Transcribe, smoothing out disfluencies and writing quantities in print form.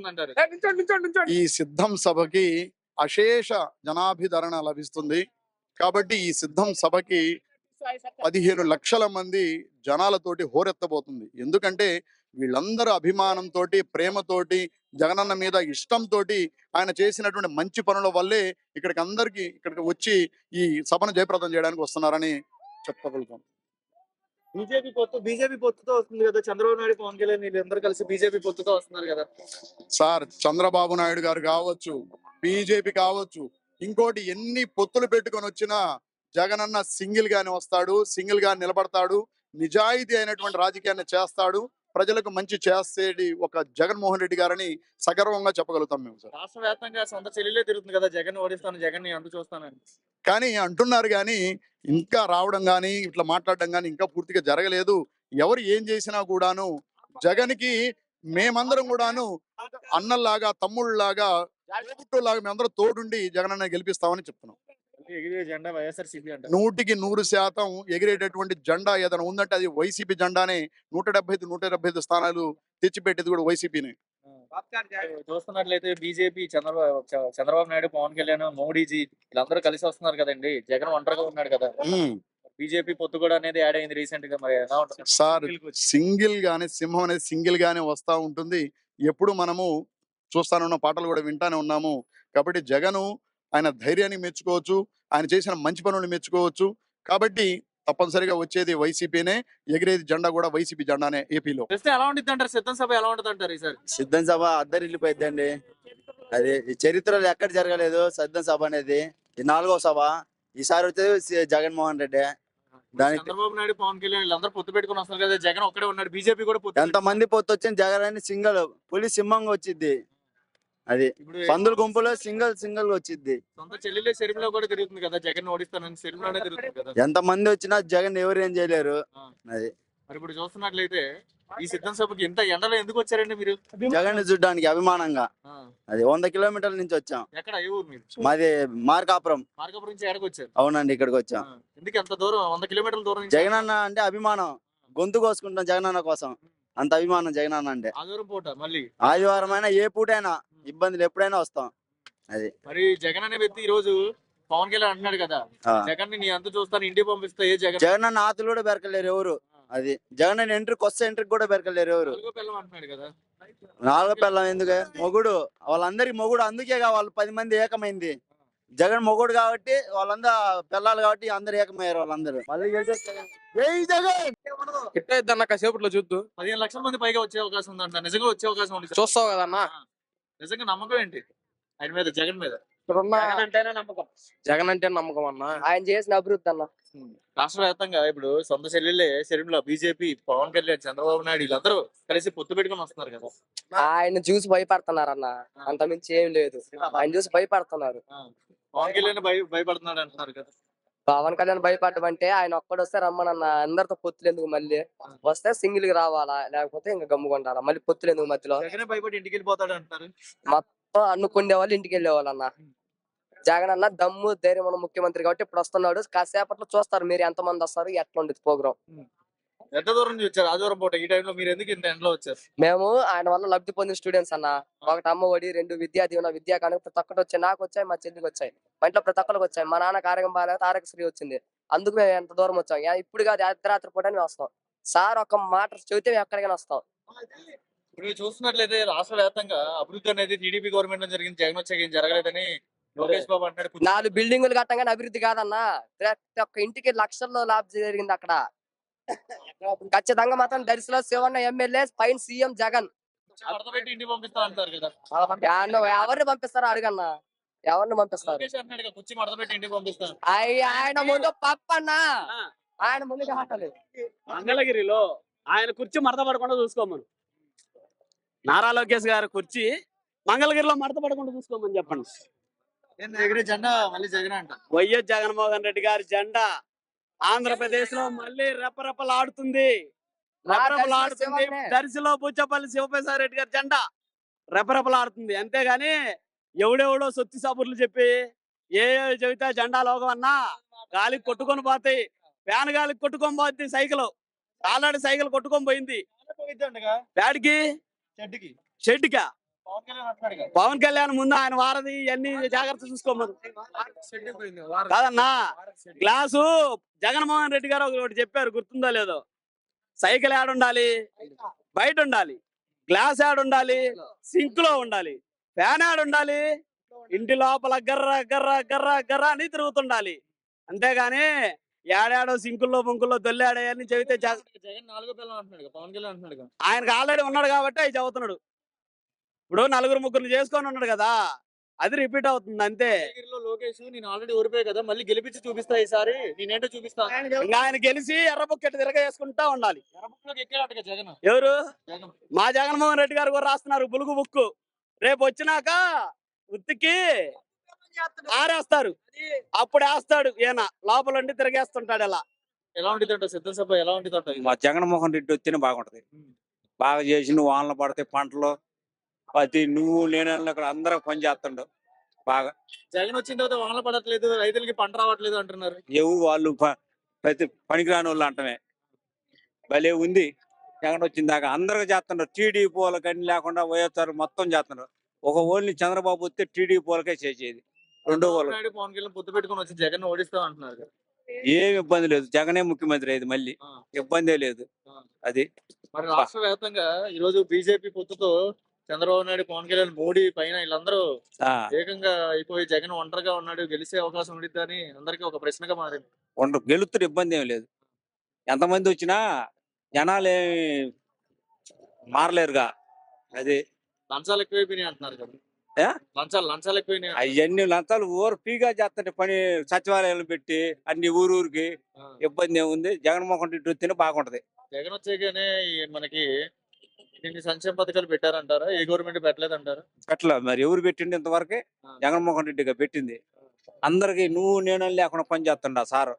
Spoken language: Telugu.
వస్తుందంటారు? ఈ సిద్ధం సభకి అశేష జనాభిధరణ లభిస్తుంది. కాబట్టి ఈ సిద్ధం సభకి 15 లక్షల మంది జనాలతోటి హోరెత్తబోతుంది. ఎందుకంటే వీళ్ళందరూ అభిమానంతోటి, ప్రేమతోటి, జగనన్న మీద ఇష్టంతోటి ఆయన చేసినటువంటి మంచి పనుల వల్లే ఇక్కడికి వచ్చి ఈ సభను జయప్రదం చేయడానికి వస్తున్నారని చెప్పగలుగుతాం. బీజేపీ పొత్తుతో వస్తుంది కదా, చంద్రబాబు నాయుడు, పవన్ కళ్యాణ్ వీళ్ళందరూ కలిసి బీజేపీ పొత్తుతో వస్తున్నారు కదా. సార్, చంద్రబాబు నాయుడు గారు కావచ్చు, బీజేపీ కావచ్చు, ఇంకోటి ఎన్ని పొత్తులు పెట్టుకొని వచ్చినా జగనన్న సింగిల్ గానే వస్తాడు, సింగిల్ గా నిలబడతాడు, నిజాయితీ అయినటువంటి రాజకీయాన్ని చేస్తాడు, ప్రజలకు మంచి చేసేది ఒక జగన్మోహన్ రెడ్డి గారని సగర్వంగా చెప్పగలుగుతాం మేము సార్. రాష్ట్ర వ్యాప్తంగా సొంత చెల్లెలే తిరుగుతుంది కదా, జగన్ ఓడిస్తాను, జగన్ అంటూ చూస్తానని. కానీ అంటున్నారు కానీ ఇంకా రావడం కానీ ఇట్లా మాట్లాడడం కానీ ఇంకా పూర్తిగా జరగలేదు. ఎవరు ఏం చేసినా కూడాను జగన్కి మేమందరం కూడాను అన్నల్లాగా, తమ్ముళ్ళలాగా, లాగా మేమందరం తోడుండి జగనన్న గెలిపిస్తామని చెప్తున్నాం. ఎగిరే జెండా వైఎస్ఆర్సీపీ అంట. 100% ఎగిరేటటువంటి జెండా ఏదైనా ఉందంటే అది వైసీపీ జెండానే. 175 స్థానాలు తెచ్చిపెట్టేది కూడా వైసీపీనే. చూస్తున్నట్లయితే బీజేపీ, చంద్రబాబు నాయుడు, పవన్ కళ్యాణ్, మోడీజీ వీళ్ళందరూ కలిసి వస్తున్నారు కదండి. జగన్ ఒంటరిగా ఉన్నాడు కదా. బీజేపీ పొత్తు కూడా అనేది యాడ్ అయింది రీసెంట్ గా. మరి ఎలా ఉంటుంది సార్? సింగిల్ గానే, సింహం అనేది సింగిల్ గానే వస్తా ఉంటుంది. ఎప్పుడు మనము చూస్తానే ఉన్న పాటలు కూడా వింటానే ఉన్నాము. కాబట్టి జగను ఆయన ధైర్యాన్ని మెచ్చుకోవచ్చు, ఆయన చేసిన మంచి పనులు మెచ్చుకోవచ్చు. కాబట్టి తప్పనిసరిగా వచ్చేది వైసీపీనే, ఎగిరేది జెండా కూడా వైసీపీ జెండానే ఏపీలో. ఎలా ఉంటుంది అంటారు? సిద్ధం సభ ఎలా ఉంటుంది అంటారు ఈసారి? సిద్ధం సభ అద్దరిల్లిపోయిందండి. అది చరిత్రలో ఎక్కడ జరగలేదు సిద్ధం సభ అనేది. ఇది 4వ సభ. ఈసారి వచ్చేది జగన్మోహన్ రెడ్డి. దానికి చంద్రబాబు నాయుడు, పవన్ కళ్యాణ్ వీళ్ళందరూ పొత్తు పెట్టుకుని వస్తారు కదా, జగన్ ఒక్కడే ఉన్నాడు. బీజేపీ కూడా పొత్తు. ఎంత మంది పొత్తు వచ్చింది, జగన్ అని సింగల్ పులి సింహంగా వచ్చింది. అది పందుల గుంపులో సింగల్ వచ్చింది. సొంత చెల్లెలే షర్మిల కూడా తిరుగుతుంది కదా, జగన్ ఓడిస్తానని షర్మిలనే తిరుగుతుంది కదా. ఎంత మంది వచ్చినా జగన్ ఎవరు ఏం చేయలేరు. అది మరి ఇప్పుడు చూస్తున్నట్లయితే ఈ సిద్ధం సభకి ఇంత ఎండలో ఎందుకు వచ్చారండి మీరు? జగన్ చూడడానికి అభిమానంగా. అది 100 కిలోమీటర్ల నుంచి వచ్చాం. ఎక్కడ, ఏ ఊరు మీరు? మాది మార్కాపురం. మార్కాపురం నుంచి ఎక్కడికి వచ్చారు? అవునండి, ఇక్కడికి వచ్చాం. ఎందుకు ఎంత దూరం, 100 కిలోమీటర్ల దూరం? జగన్ అన్న అంటే అభిమానం, గొంతు కోసుకుంటాం జగన్ అన్న కోసం. అంత అభిమానం జగన్ అన్న అంటే. ఆదివారం పూట మళ్ళీ ఆదివారం అయినా ఏ పూటైనా ఇబ్బందులు ఎప్పుడైనా వస్తాం. అది మరి జగన్ అనే వ్యక్తి ఈ రోజు పవన్ కళ్యాణ్ అంటున్నాడు కదా, జగన్ ని అంత చూస్తాను ఇంటికి పంపిస్తా. ఏ జగన్ అన్న ఆతులు కూడా బెరకలేరు ఎవరు. అది జగన్ అన్న ఎంట్రీకి వస్తే ఎంట్రీకి కూడా బెరకలేరు ఎవరు. అంటున్నాడు కదా. 4వ పిల్లం ఎందుకు? మొగుడు, వాళ్ళందరికి మొగుడు. అందుకే వాళ్ళు 10 మంది ఏకమైంది. జగన్ మొగుడు కాబట్టి వాళ్ళందరూ పిల్లలు కాబట్టి అందరు ఏకమయ్యారు. వాళ్ళందరూ మళ్ళీ ఇట్టయిద్దన్న కాసేపట్లో చూద్దు. 15 లక్షల మంది పైగా వచ్చే అవకాశం ఉందంట. నిజంగా వచ్చే అవకాశం ఉంది? చూస్తావు కదన్నా. నిజంగా నమ్మకం ఏంటి ఆయన మీద, జగన్ మీద? జగన్ అంటే నమ్మకం అన్న, ఆయన చేసిన అభివృద్ధి అన్న. రాష్ట్ర వ్యాప్తంగా ఇప్పుడు సొంత చెల్లెలే షర్మిల, బీజేపీ, పవన్ కళ్యాణ్, చంద్రబాబు నాయుడు వీళ్ళందరూ కలిసి పొత్తు పెట్టుకుని వస్తున్నారు కదా. ఆయన చూసి భయపడుతున్నారు అన్న, అంత మించి ఏం లేదు. ఆయన చూసి భయపడుతున్నారు. పవన్ కళ్యాణ్ భయపడుతున్నాడు అంటున్నారు కదా. పవన్ కళ్యాణ్ భయపడడం అంటే ఆయన ఒక్కడొస్తే రమ్మనన్న, అందరితో పొత్తులు ఎందుకు, మళ్ళీ వస్తే సింగిల్ గా రావాలా, లేకపోతే ఇంకా గమ్ముకుంటారా, మళ్ళీ పొత్తులు ఎందుకు మధ్యలో. జగన్ భయపడి ఇంటికి వెళ్ళిపోతాడు అంటున్నారు. మొత్తం అన్నుకుండే వాళ్ళు ఇంటికి వెళ్ళేవాళ్ళు అన్న. జగన్ అన్న దమ్ము ధైర్యం ఉన్న ముఖ్యమంత్రి కాబట్టి ఇప్పుడు వస్తున్నాడు. కాసేపట్లో చూస్తారు మీరు ఎంత మంది వస్తారు, ఎట్లా ఉండేది ప్రోగ్రామ్. ఎంత దూరం నుంచి వచ్చారు ఆదివారం పూట ఈ టైంలో? మీరు ఎందుకు ఇంత ఎండలో వచ్చారు? మేము ఆయన వల్ల లబ్ధి పొందిన స్టూడెంట్స్ అన్న. ఒకటి అమ్మ ఒడి, 2 విద్యా దీవెన, విద్యా కానుక ప్రతి ఒక్కటి వచ్చాయి. నాకు వచ్చాయి, మా చెల్లికి వచ్చాయి, మా ఇంట్లో ప్రతి ఒక్కరికి వచ్చాయి. మా నాన్నకి ఆరోగ్యం బాగాలేకపోతే ఆరోగ్యశ్రీ వచ్చింది. అందుకు మేము ఎంత దూరం వచ్చాం. ఇప్పుడు కాదు, అర్ధరాత్రి పూట మేము వస్తాం. సార్ ఒక మాట చెబితే మేము ఎక్కడికైనా వస్తాం. ఇప్పుడు చూస్తున్నట్లయితే రాష్ట్ర వ్యాప్తంగా అభివృద్ధి అనేది టీడీపీ గవర్నమెంట్ లో జరిగింది, జగన్ వచ్చాక ఏం జరగలేదని లోకేష్ బాబు అంటాడు. 4 బిల్డింగులు కట్టంగానే అభివృద్ధి కాదన్నా. ప్రతి ఒక్క ఇంటికి లక్షల్లో లాభం జరిగింది అక్కడ. ఖచ్చితంగా మాత్రం దర్శిలో శివన్న ఎమ్మెల్యే, పైన సీఎం జగన్. పెట్టి ఇంటికి పంపిస్తా అంటారు కదా. ఎవరిని పంపిస్తారో అడగన్నా, ఎవరిని పంపిస్తారు? కుర్చీ మడత పెట్టి ఇంటికి పంపిస్తారు. ఆయన ముందు పప్పన్నా, ఆయన ముందు కాటలేదు. మంగళగిరిలో ఆయన కుర్చీ మడత పడకుండా చూసుకోమను. నారా లోకేష్ గారి కుర్చీ మంగళగిరిలో మడత పడకుండా చూసుకోమని చెప్పండి. జెండా మళ్ళీ జగన్ అంట. వైఎస్ జగన్మోహన్ రెడ్డి గారి జెండా ఆంధ్రప్రదేశ్ లో మళ్ళీ రెపరెపలాడుతుంది. దర్శిలో బుచ్చపల్లి శివప్రసాద్ రెడ్డి గారి జెండా రెపరెపలాడుతుంది. అంతేగాని ఎవడెవడో సొత్తి సాబుర్లు చెప్పి ఏ చెబితే జెండా లోకమన్నా గాలికి కొట్టుకొని పోతాయి. ఫ్యాన్ గాలికి కొట్టుకొని పోతుంది. సైకిల్ ఆల్రెడీ సైకిల్ కొట్టుకొని పోయింది. ప్యాడ్కి షెడ్కా పవన్ కళ్యాణ్ అంటున్నాడు కదా. పవన్ కళ్యాణ్ ముందు ఆయన వారది ఇవన్నీ జాగ్రత్త చూసుకోమను కాదన్నా. గ్లాసు జగన్మోహన్ రెడ్డి గారు ఒకటి చెప్పారు, గుర్తుందో లేదో. సైకిల్ యాడ్ ఉండాలి, బయట ఉండాలి. గ్లాస్ యాడ్ ఉండాలి, సింక్ లో ఉండాలి. ఫ్యాన్ యాడ్ ఉండాలి, ఇంటి లోపల గర్ర గర్ర గర్ర గర్ర అని తిరుగుతుండాలి. అంతేగాని ఏడాడో సింకుల్లో బొంకుల్లో దొల్లాడని చెబితే జగన్ 4వ పిల్లం అంటున్నాడు కదా, పవన్ కళ్యాణ్ అంటున్నాడు కదా. ఆయనకు ఆల్రెడీ ఉన్నాడు కాబట్టి అవి చదువుతున్నాడు. ఇప్పుడు 4 ముగ్గురు చేసుకొని ఉన్నాడు కదా, అది రిపీట్ అవుతుంది అంతే. ఉదయగిరిలో లోకేష్ నేను ఆల్రెడీ ఓడిపోయా కదా, మళ్ళీ గెలిపించి చూపిస్తా ఈసారి, నేనేంటో చూపిస్తా. ఇంకా ఆయన గెలిచి ఎర్ర బుక్కెట్ తిరగేసుకుంటా ఉండాలి. ఎర్రబుక్లోకి ఎక్కాడట జగన్. ఎవరు? జగన్ మా జగన్మోహన్ రెడ్డి గారు కూడా రాస్తున్నారు బులుగు బుక్కు. రేపు వచ్చినాక ఉత్తికి ఆరేస్తారు, అప్పుడు వేస్తాడు ఈయన. లోపల ఉండి తిరగేస్తుంటాడు ఇలా. ఎలా ఉంటుంది సిద్ధం సభ, ఎలా ఉంటుంది? మా జగన్మోహన్ రెడ్డి వస్తేనే బాగుంటది. బాగా చేసి నువ్వు వానలు పడితే పంటలు ప్రతి నువ్వు లేని అక్కడ అందరూ పని చేస్తుండవు బాగా. జగన్ వచ్చిన తర్వాత వానలు పడట్లేదు, రైతులకి పంట రావట్లేదు అంటున్నారు. ఎవరు వాళ్ళు ప్రతి పనికిరాని వాళ్ళు అంటమే భలే ఉంది. జగన్ వచ్చిన దాకా అందరూ చేస్తున్నారు. టీడీపీ వాళ్ళకి అన్ని లేకుండా వైఎస్ఆర్ మొత్తం చేస్తున్నారు. ఒక ఓన్లీ చంద్రబాబు వస్తే టీడీపీ వాళ్ళకే చేసేది. రెండో వాళ్ళు నాయుడు పవన్ కళ్యాణ్ పొత్తు పెట్టుకుని వచ్చి జగన్ ఓడిస్తాం అంటున్నారు కదా. ఏం ఇబ్బంది లేదు. జగనే ముఖ్యమంత్రి అయింది, మళ్ళీ ఆ, ఇబ్బందే లేదు. ఆ. అది మరి రాష్ట్ర వ్యాప్తంగా ఈ రోజు బీజేపీ పొత్తుతో చంద్రబాబు నాయుడు, పవన్ కళ్యాణ్, మోడీ పైన వీళ్ళందరూ ఆ ఏకంగా అయిపోయి జగన్ ఒంటరిగా ఉన్నాడు, గెలిచే అవకాశం ఉండిద్ది అని అందరికీ ఒక ప్రశ్నగా మారింది. గెలుతురు ఇబ్బంది ఏం లేదు. ఎంతమంది వచ్చినా జనాలు ఏమి మారలేరుగా. అది లంచాలు ఎక్కువైపోయినాయి అంటున్నారు కదా. ఏ? లంచాలు ఎక్కువైనాయి అంటున్నారు. అవన్నీ లంచాలు ఊరు ఫ్రీగా చేస్తుంటే పని సచివాలయాలు పెట్టి అన్ని ఊరూరికి ఆ, ఇబ్బంది ఏముంది. జగన్మోహన్ రెడ్డి వస్తేనే బాగుంటది. జగన్ వచ్చాకనే ఈ మనకి ఇన్ని సంక్షేమ పథకాలు పెట్టారంటారా? ఏ గవర్నమెంట్ పెట్టలేదంటారా? అట్లా మరి ఎవరు పెట్టింది ఇంతవరకే? ఆ. జగన్మోహన్ రెడ్డిగా పెట్టింది. అందరికి నువ్వు నేను లేకుండా పని చేస్తుండ సార్.